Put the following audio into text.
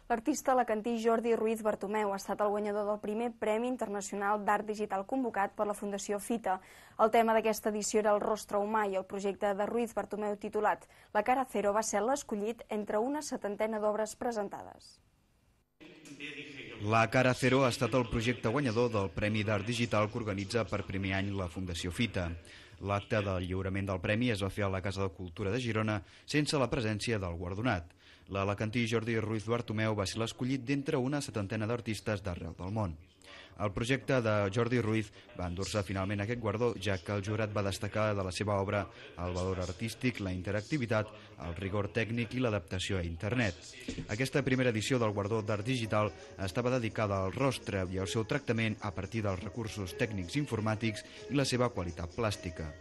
L'artista alacantí Jordi Ruiz Bartomeu ha estat el guanyador del primer Premi Internacional d'Art Digital convocat per la Fundació Fita. El tema d'aquesta edició era el rostre humà i el projecte de Ruiz Bartomeu titulat La cara cero va ser l'escollit entre una setantena d'obres presentades. La cara cero ha estat el projecte guanyador del Premi d'Art Digital que organitza per primer any la Fundació Fita. L'acte del lliurament del premi es va fer a la Casa de Cultura de Girona sense la presència del guardonat. L'alacantí Jordi Ruiz Bartomeu va ser l'escollit d'entre una setantena d'artistes d'arreu del món. El projecte de Jordi Ruiz va endur-se finalment aquest guardó, ja que el jurat va destacar de la seva obra el valor artístic, la interactivitat, el rigor tècnic i l'adaptació a internet. Aquesta primera edició del guardó d'art digital estava dedicada al rostre i al seu tractament a partir dels recursos tècnics informàtics i la seva qualitat plàstica.